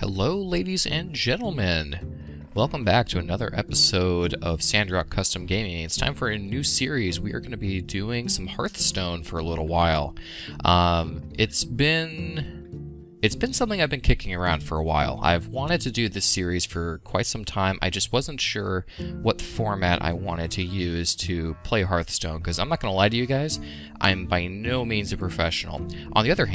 Hello, ladies and gentlemen. Welcome back to another episode of Sandrockcstm Gaming. It's time for a new series. We are going to be doing some Hearthstone for a little while. It's been something I've been kicking around for a while. I've wanted to do this series for quite some time. I just wasn't sure what format I wanted to use to play Hearthstone, because I'm not going to lie to you guys, I'm by no means a professional. On the other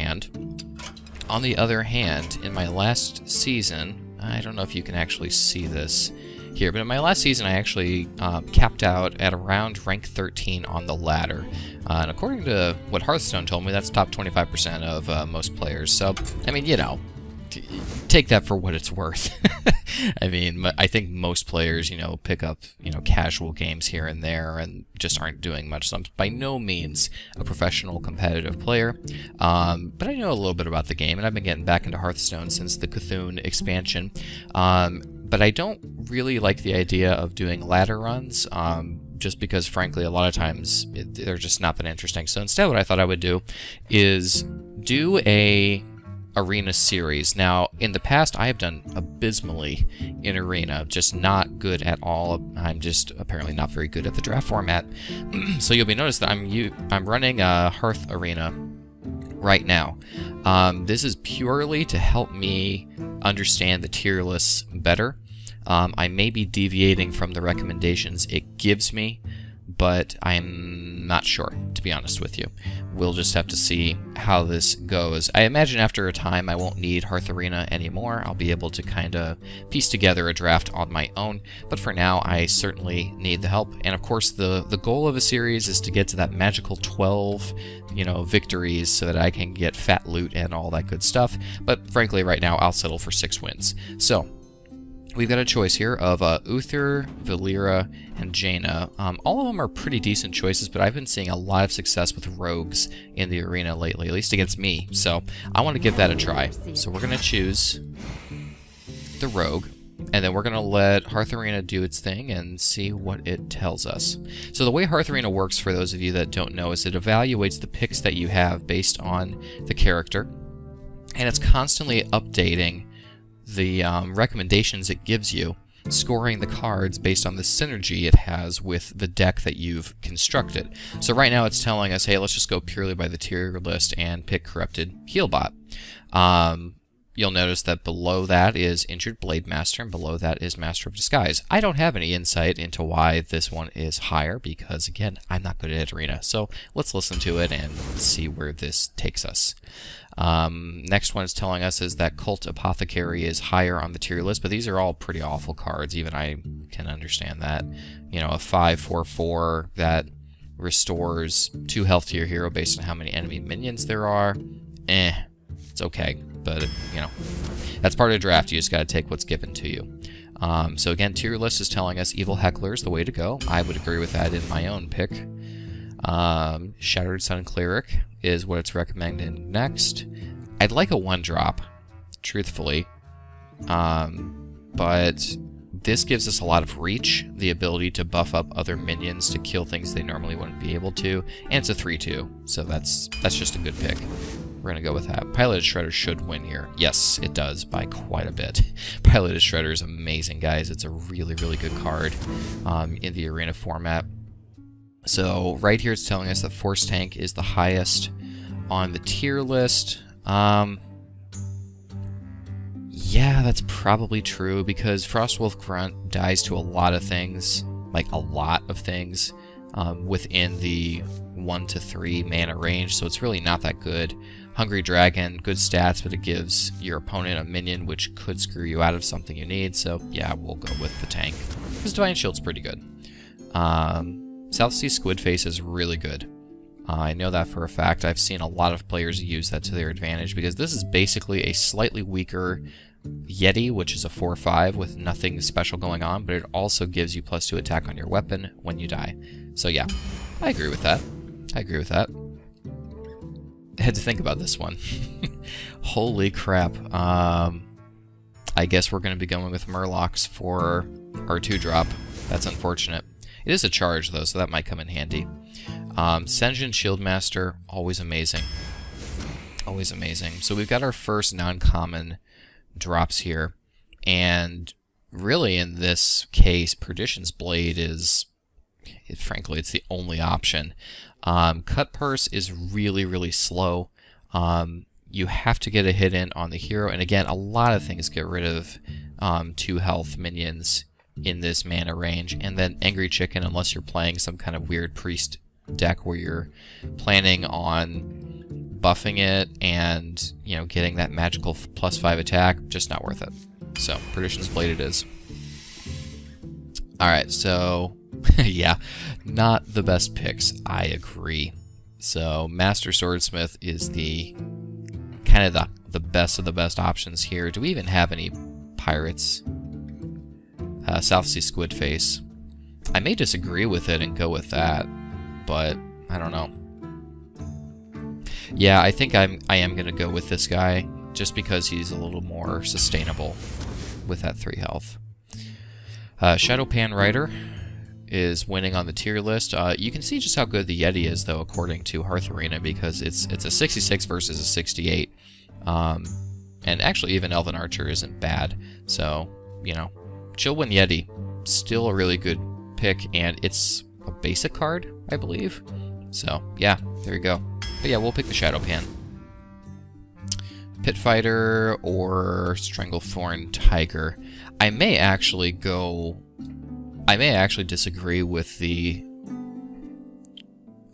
hand, in my last season, I don't know if you can actually see this here, but in my last season I actually capped out at around rank 13 on the ladder. And according to what Hearthstone told me, that's top 25% of most players. So, I mean, you know, take that for what it's worth. I mean, I think most players, you know, pick up, you know, casual games here and there and just aren't doing much. So I'm by no means a professional competitive player, but I know a little bit about the game, and I've been getting back into Hearthstone since the Cthulhu expansion. But I don't really like the idea of doing ladder runs, just because, frankly, a lot of times they're just not that interesting. So instead, what I thought I would do is do a Arena series. Now, in the past, I have done abysmally in Arena, just not good at all. I'm just apparently not very good at the draft format. So you'll be noticed that I'm running Hearth Arena right now. This is purely to help me understand the tier lists better. I may be deviating from the recommendations it gives me, but I'm not sure, to be honest with you. We'll just have to see how this goes. I imagine after a time I won't need Hearth Arena anymore. I'll be able to kind of piece together a draft on my own, but for now I certainly need the help. And of course the goal of a series is to get to that magical 12, you know, victories so that I can get fat loot and all that good stuff. But frankly, right now I'll settle for 6 wins. So we've got a choice here of Uther, Valera, and Jaina. All of them are pretty decent choices, but I've been seeing a lot of success with rogues in the arena lately, at least against me. So I want to give that a try. So we're going to choose the rogue, and then we're going to let Hearth Arena do its thing and see what it tells us. So the way Hearth Arena works, for those of you that don't know, is it evaluates the picks that you have based on the character, and it's constantly updating the recommendations it gives you, scoring the cards based on the synergy it has with the deck that you've constructed. So right now it's telling us, hey, let's just go purely by the tier list and pick Corrupted Healbot. You'll notice that below that is Injured Blade Master, and below that is Master of Disguise. I don't have any insight into why this one is higher, because, again, I'm not good at Arena. So let's listen to it and see where this takes us. Next one is telling us is that Cult Apothecary is higher on the tier list, but these are all pretty awful cards. Even I can understand that. You know, a 5/4/4 that restores 2 health to your hero based on how many enemy minions there are. It's okay, but, you know, that's part of the draft. You just gotta take what's given to you. So again, tier list is telling us Evil Heckler is the way to go. I would agree with that in my own pick. Shattered Sun Cleric is what it's recommending next. I'd like a 1-drop, truthfully, but this gives us a lot of reach, the ability to buff up other minions to kill things they normally wouldn't be able to, and it's a 3/2, so that's just a good pick. We're going to go with that. Piloted Shredder should win here. Yes, it does, by quite a bit. Piloted Shredder is amazing, guys. It's a really, really good card in the Arena format. So right here it's telling us that Force Tank is the highest on the tier list. Yeah, that's probably true, because Frostwolf Grunt dies to a lot of things, like a lot of things, within the 1 to 3 mana range, so it's really not that good. Hungry Dragon, good stats, but it gives your opponent a minion which could screw you out of something you need, so yeah, we'll go with the tank. Because Divine Shield's pretty good. South Sea Squidface is really good. I know that for a fact. I've seen a lot of players use that to their advantage, because this is basically a slightly weaker Yeti, which is a 4/5 with nothing special going on, but it also gives you +2 attack on your weapon when you die. So yeah, I agree with that. I had to think about this one. Holy crap. I guess we're going to be going with Murlocs for our 2-drop. That's unfortunate. It is a charge, though, so that might come in handy. Senjin Shieldmaster, always amazing. Always amazing. So we've got our first non-common drops here. And really, in this case, Perdition's Blade is, frankly, it's the only option. Cut Purse is really, really slow. You have to get a hit in on the hero. And again, a lot of things get rid of 2 health minions in this mana range. And then Angry Chicken, unless you're playing some kind of weird priest deck where you're planning on buffing it and, you know, getting that magical +5 attack, just not worth it. So, Perdition's Blade it is. Alright, so, yeah, not the best picks, I agree. So, Master Swordsmith is the kind of the best of the best options here. Do we even have any pirates? South Sea Squidface. I may disagree with it and go with that, but I don't know. Yeah, I think I am going to go with this guy, just because he's a little more sustainable with that 3 health. Shadowpan Rider is winning on the tier list. You can see just how good the Yeti is, though, according to Hearth Arena, because it's a 66 versus a 68. And actually, even Elven Archer isn't bad. So, you know, Chillwind Yeti, still a really good pick, and it's a basic card, I believe. So, yeah, there you go. But yeah, we'll pick the Shadowpan. Pit Fighter or Stranglethorn Tiger. I may actually disagree with the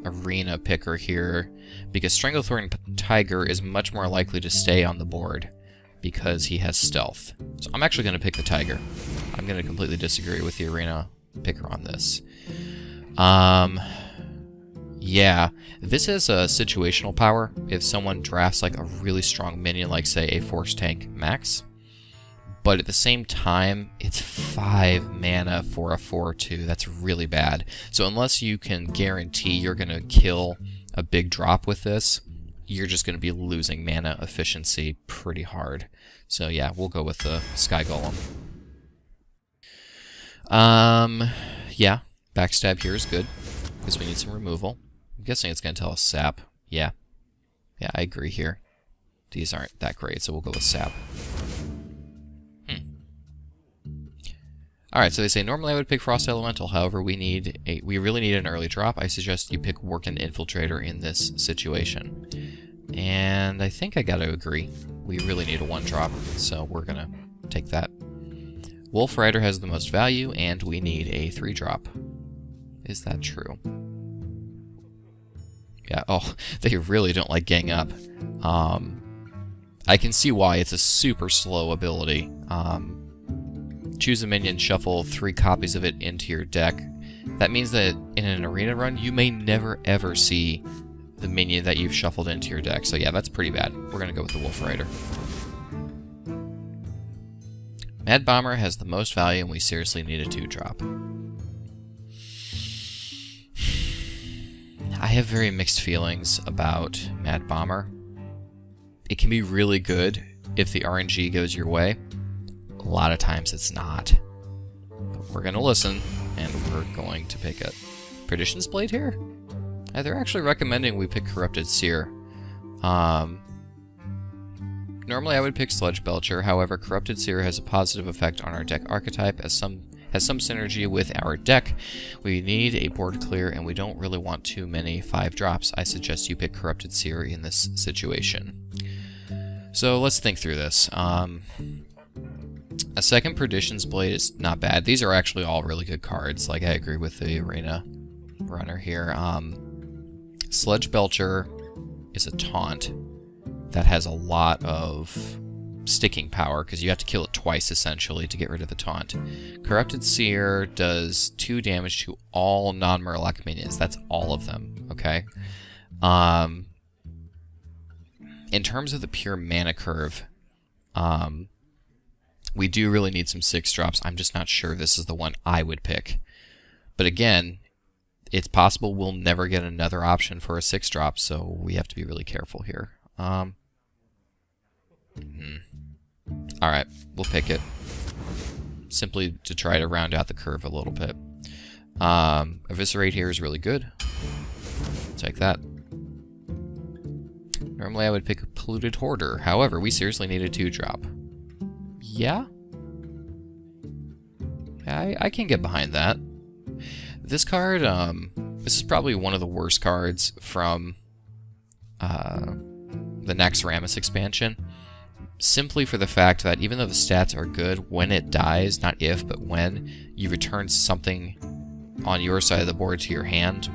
Arena picker here, because Stranglethorn Tiger is much more likely to stay on the board because he has stealth. So I'm actually going to pick the Tiger. I'm going to completely disagree with the Arena picker on this. Yeah, this is a situational power. If someone drafts like a really strong minion, like say a Force Tank Max, but at the same time, it's 5 mana for a 4/2. That's really bad. So unless you can guarantee you're going to kill a big drop with this, you're just going to be losing mana efficiency pretty hard. So yeah, we'll go with the Sky Golem. Yeah, Backstab here is good, because we need some removal. I'm guessing it's going to tell us Sap. Yeah. Yeah, I agree here. These aren't that great, so we'll go with Sap. Alright, so they say, normally I would pick Frost Elemental, however, we really need an early drop. I suggest you pick Workin' Infiltrator in this situation. And I think I gotta agree. We really need a 1-drop, so we're gonna take that. Wolf Rider has the most value, and we need a 3-drop. Is that true? Yeah, oh, they really don't like gang up. I can see why. It's a super slow ability. Choose a minion, shuffle 3 copies of it into your deck. That means that in an arena run, you may never ever see the minion that you've shuffled into your deck. So yeah, that's pretty bad. We're gonna go with the Wolf Rider. Mad Bomber has the most value, and we seriously need a 2-drop. I have very mixed feelings about Mad Bomber. It can be really good if the RNG goes your way. A lot of times it's not. But we're going to listen, and we're going to pick it. Perdition's Blade here? They're actually recommending we pick Corrupted Seer. Normally I would pick Sludge Belcher, however, Corrupted Seer has a positive effect on our deck archetype, has some synergy with our deck. We need a board clear, and we don't really want too many 5-drops. I suggest you pick Corrupted Seer in this situation. So let's think through this. A second Perdition's Blade is not bad. These are actually all really good cards. Like, I agree with the Arena runner here. Sludge Belcher is a taunt that has a lot of sticking power, because you have to kill it twice, essentially, to get rid of the taunt. Corrupted Seer does 2 damage to all non-Murloc minions. That's all of them, okay? In terms of the pure mana curve, we do really need some 6-drops. I'm just not sure this is the one I would pick. But again, it's possible we'll never get another option for a 6-drop, so we have to be really careful here. Alright, we'll pick it. Simply to try to round out the curve a little bit. Eviscerate here is really good. Take that. Normally I would pick a Polluted Hoarder. However, we seriously need a 2-drop. Yeah. I can get behind that. This card, this is probably one of the worst cards from the next Rammus expansion. Simply for the fact that even though the stats are good, when it dies, not if, but when, you return something on your side of the board to your hand,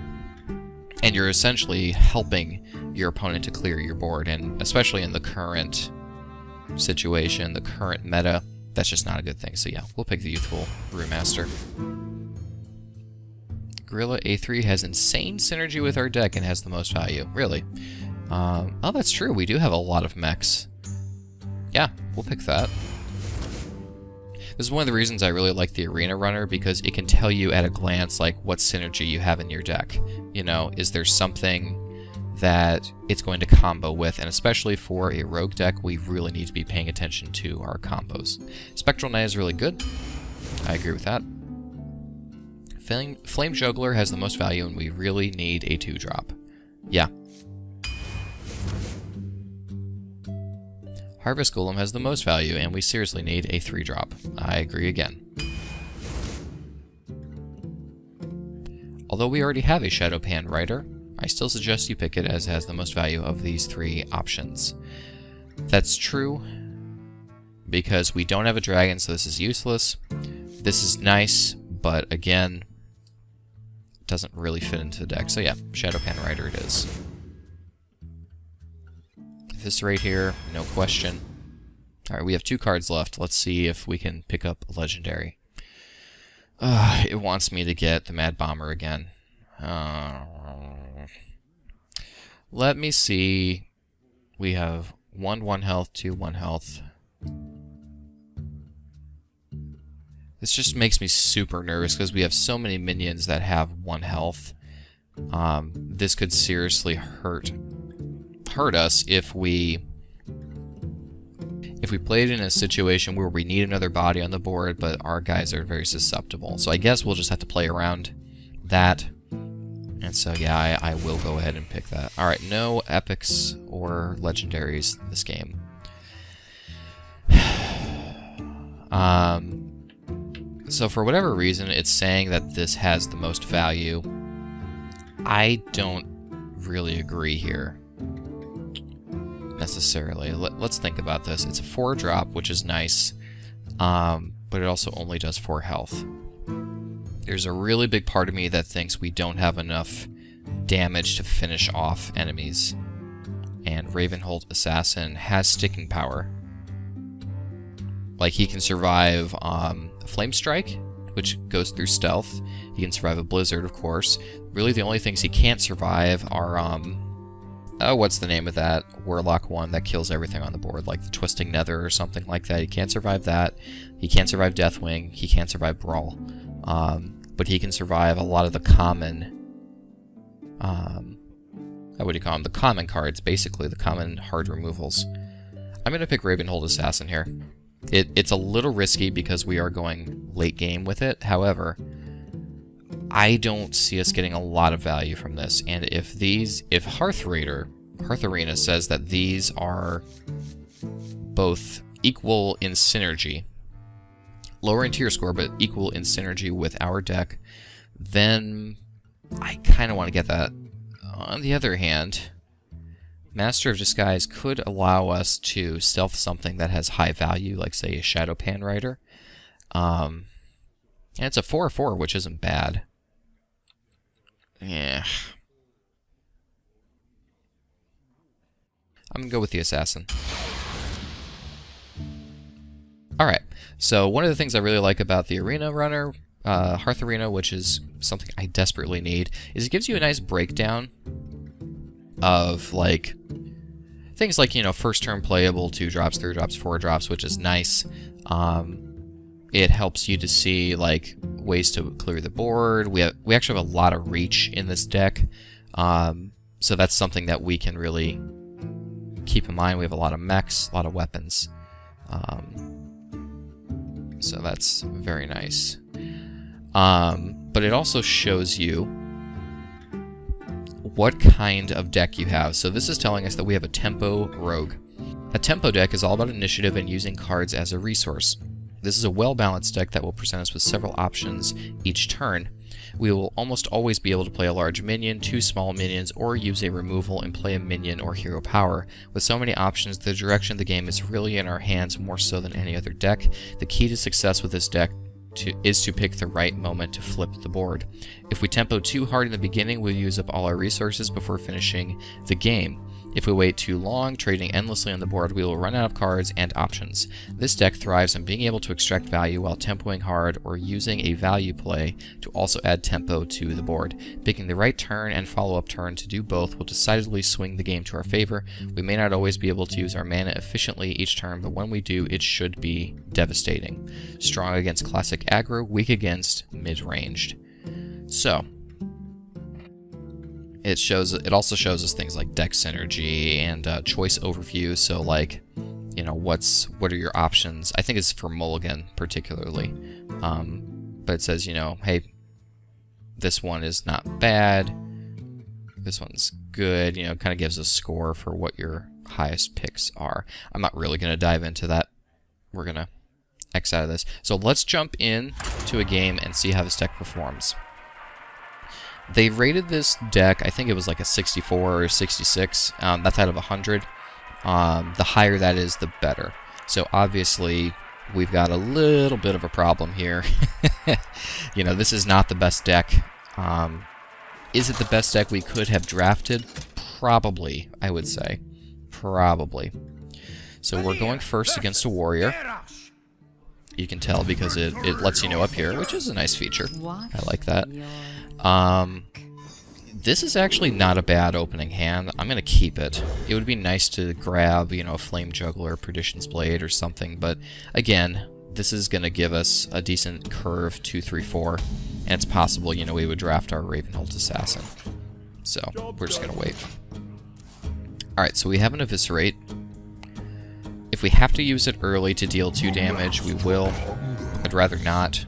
and you're essentially helping your opponent to clear your board, and especially in the current situation, the current meta, that's just not a good thing. So yeah, we'll pick the Youthful Brewmaster. Gorilla A3 has insane synergy with our deck and has the most value. Really? Oh, that's true. We do have a lot of mechs. Yeah, we'll pick that. This is one of the reasons I really like the Arena Runner, because it can tell you at a glance, like, what synergy you have in your deck. You know, is there something that it's going to combo with? And especially for a rogue deck, we really need to be paying attention to our combos. Spectral Knight is really good. I agree with that. Flame Juggler has the most value, and we really need a 2-drop. Yeah. Harvest Golem has the most value, and we seriously need a 3-drop. I agree again. Although we already have a Shadowpan Rider, I still suggest you pick it as it has the most value of these 3 options. That's true, because we don't have a dragon, so this is useless. This is nice, but again, doesn't really fit into the deck. So yeah, Shadowpan Rider it is. This right here, no question. Alright, we have 2 cards left. Let's see if we can pick up a legendary. It wants me to get the Mad Bomber again. Let me see. We have 1 health, 2 1 health. This just makes me super nervous because we have so many minions that have 1 health. This could seriously hurt us if we played in a situation where we need another body on the board, but our guys are very susceptible. So I guess we'll just have to play around that. And so yeah, I will go ahead and pick that. Alright, no epics or legendaries in this game. So for whatever reason, it's saying that this has the most value. I don't really agree here, necessarily. Let's think about this. It's a 4-drop, which is nice, but it also only does 4 health. There's a really big part of me that thinks we don't have enough damage to finish off enemies, and Ravenhold Assassin has sticking power. Like, he can survive Flame Strike, which goes through stealth. He can survive a Blizzard, of course. Really, the only things he can't survive are, oh, what's the name of that Warlock one that kills everything on the board, like the Twisting Nether or something like that. He can't survive that. He can't survive Deathwing. He can't survive Brawl. But he can survive a lot of the common, what do you call them? The common cards, basically, the common hard removals. I'm going to pick Ravenhold Assassin here. It's a little risky because we are going late game with it. However, I don't see us getting a lot of value from this. And if Hearth Arena says that these are both equal in synergy, lower in tier score, but equal in synergy with our deck, then I kind of want to get that. On the other hand, Master of Disguise could allow us to stealth something that has high value, like, say, a Shadowpan Rider. And it's a 4/4, which isn't bad. Yeah. I'm going to go with the Assassin. Alright, so one of the things I really like about the Arena Runner, Hearth Arena, which is something I desperately need, is it gives you a nice breakdown of, like, things like, you know, first turn playable, 2-drops, 3-drops, 4-drops, which is nice. It helps you to see, like, ways to clear the board. We actually have a lot of reach in this deck, so that's something that we can really keep in mind. We have a lot of mechs, a lot of weapons, so that's very nice. But it also shows you what kind of deck you have. So this is telling us that we have a tempo rogue. A tempo deck is all about initiative and using cards as a resource. This is a well-balanced deck that will present us with several options each turn. We will almost always be able to play a large minion, 2 small minions, or use a removal and play a minion or hero power. With so many options, the direction of the game is really in our hands more so than any other deck. The key to success with this deck is to pick the right moment to flip the board. If we tempo too hard in the beginning, we'll use up all our resources before finishing the game. If we wait too long, trading endlessly on the board, we will run out of cards and options. This deck thrives on being able to extract value while tempoing hard or using a value play to also add tempo to the board. Picking the right turn and follow-up turn to do both will decidedly swing the game to our favor. We may not always be able to use our mana efficiently each turn, but when we do, it should be devastating. Strong against classic aggro, weak against mid-ranged. So, it also shows us things like deck synergy and choice overview. So like, you know, what are your options? I think it's for Mulligan particularly, but it says, you know, hey, this one is not bad, this one's good. You know, kind of gives a score for what your highest picks are. I'm not really going to dive into that. We're gonna X out of this. So let's jump in to a game and see how this deck performs. They rated this deck, I think it was like a 64 or 66. That's out of 100. The higher that is, the better. So obviously, we've got a little bit of a problem here. You know, this is not the best deck. Is it the best deck we could have drafted? Probably, I would say. Probably. So we're going first against a warrior. You can tell because it lets you know up here, which is a nice feature. I like that. This is actually not a bad opening hand. I'm going to keep it. It would be nice to grab, you know, a Flame Juggler, Perdition's Blade, or something, but again, this is going to give us a decent curve 2, 3, 4, and it's possible, you know, we would draft our Ravenholt Assassin. So, we're just going to wait. Alright, so we have an Eviscerate. If we have to use it early to deal 2 damage, we will. I'd rather not.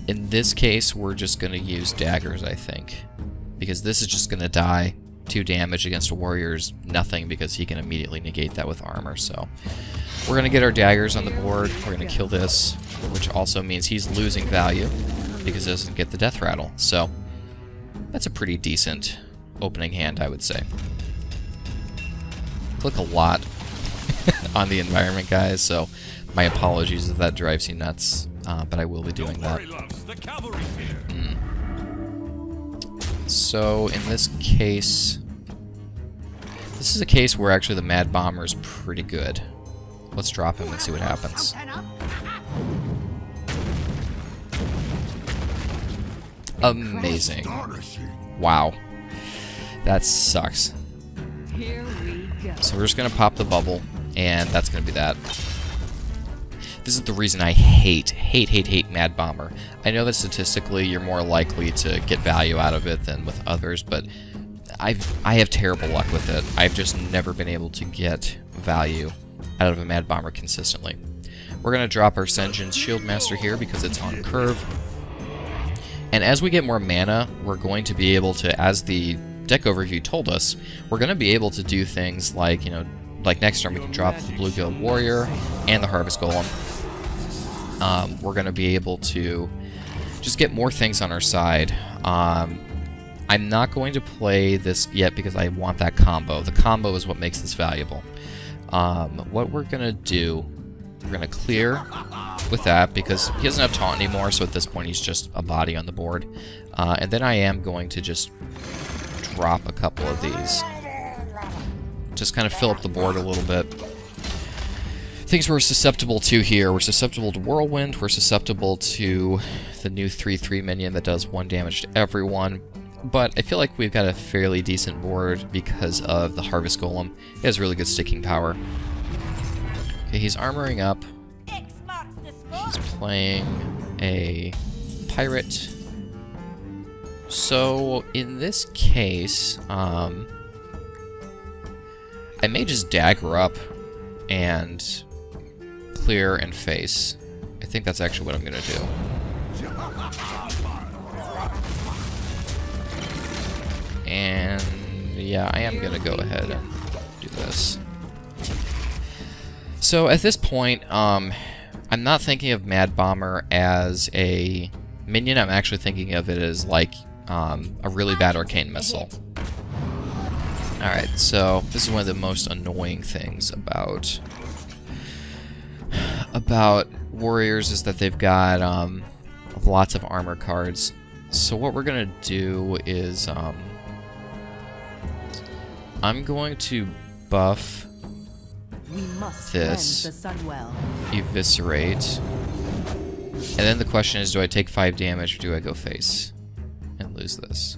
In this case, we're just going to use daggers, I think. Because this is just going to die. 2 damage against a warrior's nothing because he can immediately negate that with armor. So we're going to get our daggers on the board. We're going to kill this, which also means he's losing value because he doesn't get the death rattle. So that's a pretty decent opening hand, I would say. Click a lot on the environment, guys, so my apologies if that drives you nuts. But I will be doing that. So, in this case... This is a case where actually the Mad Bomber is pretty good. Let's drop him and see what happens. Amazing. Wow. That sucks. So we're just going to pop the bubble, and that's going to be that. This is the reason I hate Mad Bomber. I know that statistically you're more likely to get value out of it than with others, but I have terrible luck with it. I've just never been able to get value out of a Mad Bomber consistently. We're going to drop our Sen'jin's Shieldmaster here because it's on curve. And as we get more mana, we're going to be able to, as the deck overview told us, we're going to be able to do things like, you know, like next turn we can drop the Blue Guild Warrior and the Harvest Golem. We're going to be able to just get more things on our side. I'm not going to play this yet because I want that combo. The combo is what makes this valuable. What we're going to do, we're going to clear with that because he doesn't have taunt anymore, so at this point he's just a body on the board. And then I am going to just drop a couple of these. Just kind of fill up the board a little bit. Things we're susceptible to here. We're susceptible to Whirlwind. We're susceptible to the new 3/3 minion that does 1 damage to everyone. But I feel like we've got a fairly decent board because of the Harvest Golem. It has really good sticking power. Okay, he's armoring up. He's playing a pirate. So, in this case, I may just dagger up and clear and face. I think that's actually what I'm going to do. And yeah, I am going to go ahead and do this. So at this point, I'm not thinking of Mad Bomber as a minion. I'm actually thinking of it as like a really bad arcane missile. Alright, so this is one of the most annoying things about warriors is that they've got lots of armor cards. So what we're gonna do is I'm going to buff this, eviscerate, and then the question is, do I take 5 damage or do I go face and lose this?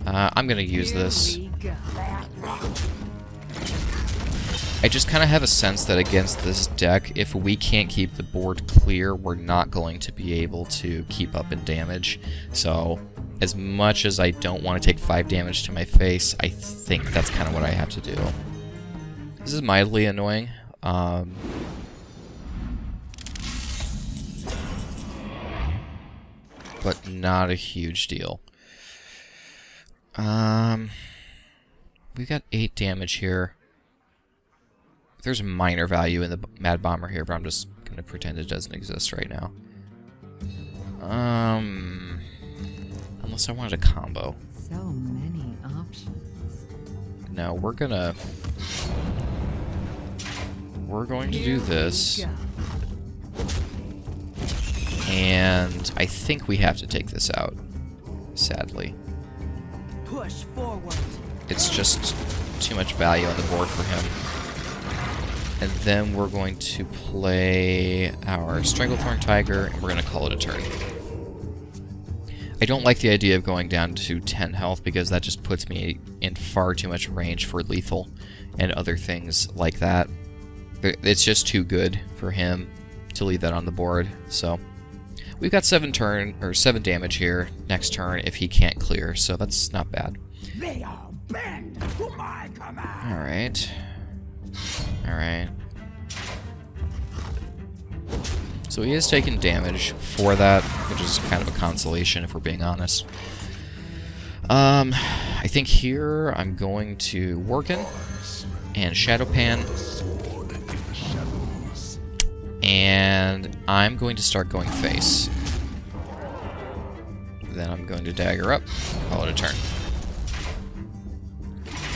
I'm gonna use this. I just kind of have a sense that against this deck, if we can't keep the board clear, we're not going to be able to keep up in damage. So, as much as I don't want to take 5 damage to my face, I think that's kind of what I have to do. This is mildly annoying. But not a huge deal. We've got 8 damage here. There's minor value in the Mad Bomber here, but I'm just going to pretend it doesn't exist right now. Unless I wanted a combo. So many options. No, we're going to do this. And I think we have to take this out, sadly. Push forward. It's just too much value on the board for him. And then we're going to play our Stranglethorn Tiger, and we're going to call it a turn. I don't like the idea of going down to 10 health, because that just puts me in far too much range for lethal and other things like that. It's just too good for him to leave that on the board, so... We've got 7 damage here next turn if he can't clear, so that's not bad. They all bend to my command. Alright. Alright. So he is taking damage for that, which is kind of a consolation if we're being honest. I think here I'm going to Worgen and Shadowpan. And I'm going to start going face. Then I'm going to dagger up, call it a turn.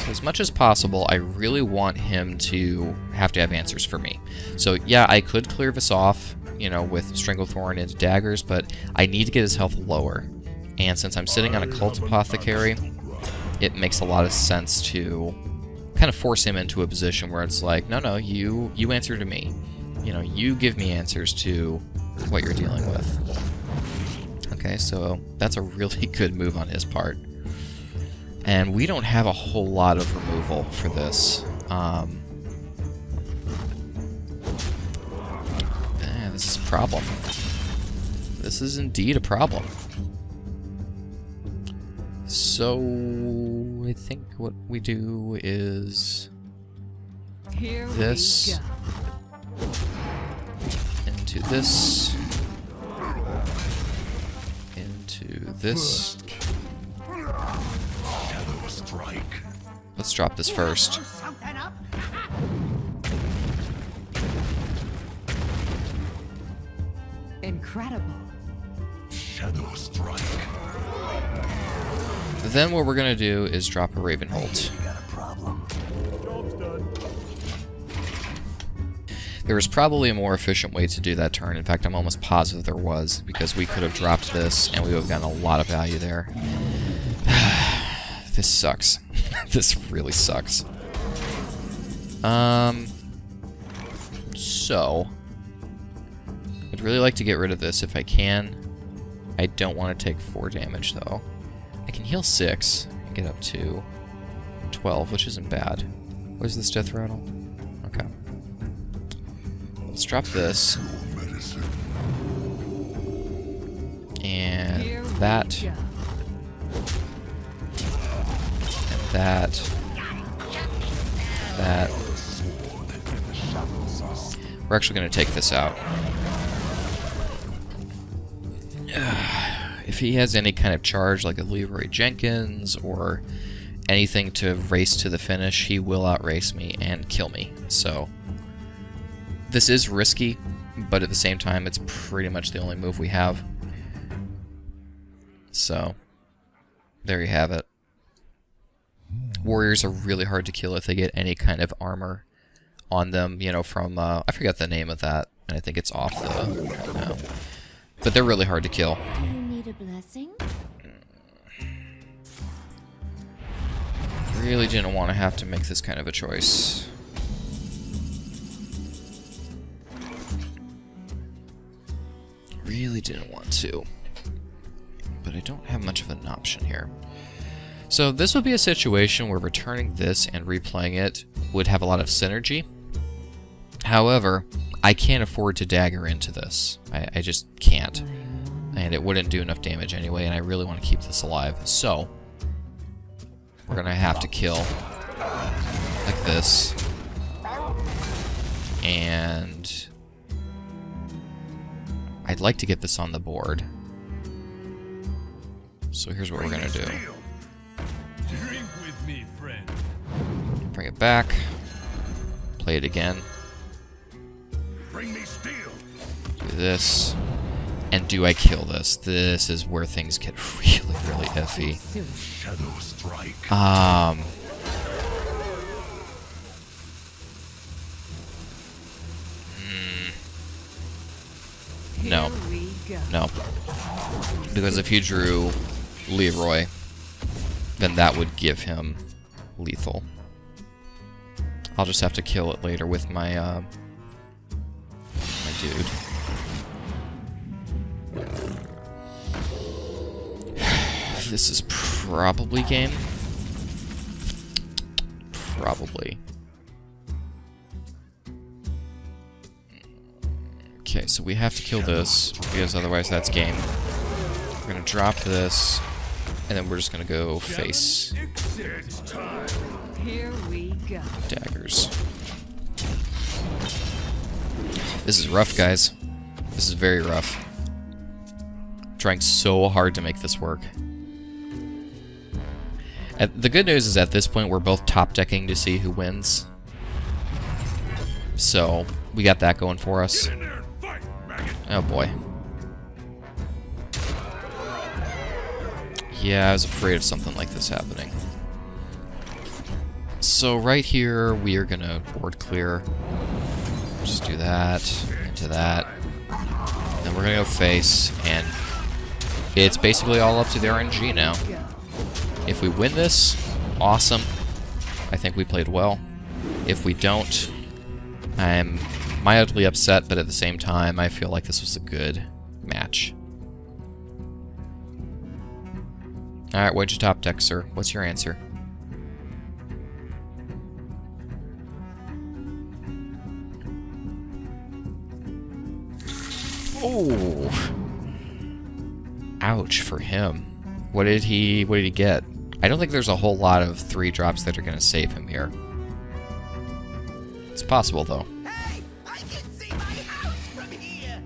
So as much as possible, I really want him to have answers for me. So yeah, I could clear this off, you know, with Stranglethorn into daggers, but I need to get his health lower. And since I'm sitting on a Cult Apothecary, it makes a lot of sense to kind of force him into a position where it's like, no, you answer to me. You know, you give me answers to what you're dealing with. Okay, so that's a really good move on his part. And we don't have a whole lot of removal for this. This is a problem. This is indeed a problem. So, I think what we do is this into this into this. Let's drop this first. Incredible. Shadow strike. Then what we're gonna do is drop a Ravenholt. There was probably a more efficient way to do that turn. In fact, I'm almost positive there was, because we could have dropped this and we would have gotten a lot of value there. This sucks. This really sucks. So I'd really like to get rid of this if I can. I don't want to take 4 damage though. I can heal 6 and get up to 12, which isn't bad. What is this death rattle? Okay. Let's drop this. And that. And that. That. We're actually going to take this out. If he has any kind of charge, like a Leroy Jenkins or anything to race to the finish, he will outrace me and kill me. So This is risky, but at the same time, it's pretty much the only move we have. So, there you have it. Warriors are really hard to kill if they get any kind of armor on them, you know, from, I forget the name of that, and I think it's off the, no. But they're really hard to kill. Do you need a blessing? Really didn't want to have to make this kind of a choice. Really didn't want to. But I don't have much of an option here. So this would be a situation where returning this and replaying it would have a lot of synergy. However, I can't afford to dagger into this. I just can't. And it wouldn't do enough damage anyway, and I really want to keep this alive. So, we're going to have to kill like this. And I'd like to get this on the board. So here's what we're going to do. Drink with me, friend. Bring it back. Play it again. Bring me steel. Do this. And do I kill this? This is where things get really, really iffy. Shadow strike. No. No. Because if you drew Leroy, then that would give him lethal. I'll just have to kill it later with my, my dude. This is probably game. Probably. Okay, so we have to kill this, because otherwise that's game. We're gonna drop this, and then we're just gonna go face Here we go. daggers. This is rough, guys. This is very rough. Trying so hard to make this work. The good news is at this point we're both top decking to see who wins. So, we got that going for us. Oh boy. Yeah, I was afraid of something like this happening. So right here, we are gonna board clear. Just do that, into that. Then we're gonna go face, and it's basically all up to the RNG now. If we win this, awesome. I think we played well. If we don't, I'm mildly upset, but at the same time, I feel like this was a good match. Alright, what'd you top deck, sir? What's your answer? Oh! Ouch for him. What did he get? I don't think there's a whole lot of 3-drops that are going to save him here. It's possible, though. Hey, I can see my house from here.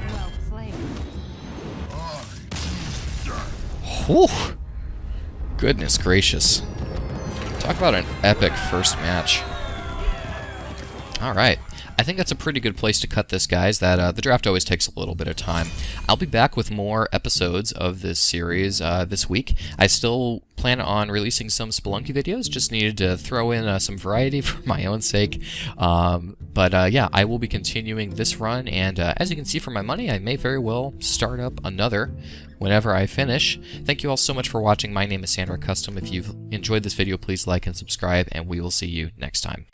Well played. Whew. Goodness gracious. Talk about an epic first match. Alright. I think that's a pretty good place to cut this, guys. That the draft always takes a little bit of time. I'll be back with more episodes of this series this week. I still plan on releasing some Spelunky videos. Just needed to throw in some variety for my own sake. But yeah, I will be continuing this run, and as you can see from my money, I may very well start up another whenever I finish. Thank you all so much for watching. My name is Sandrockcstm. If you've enjoyed this video, please like and subscribe, and we will see you next time.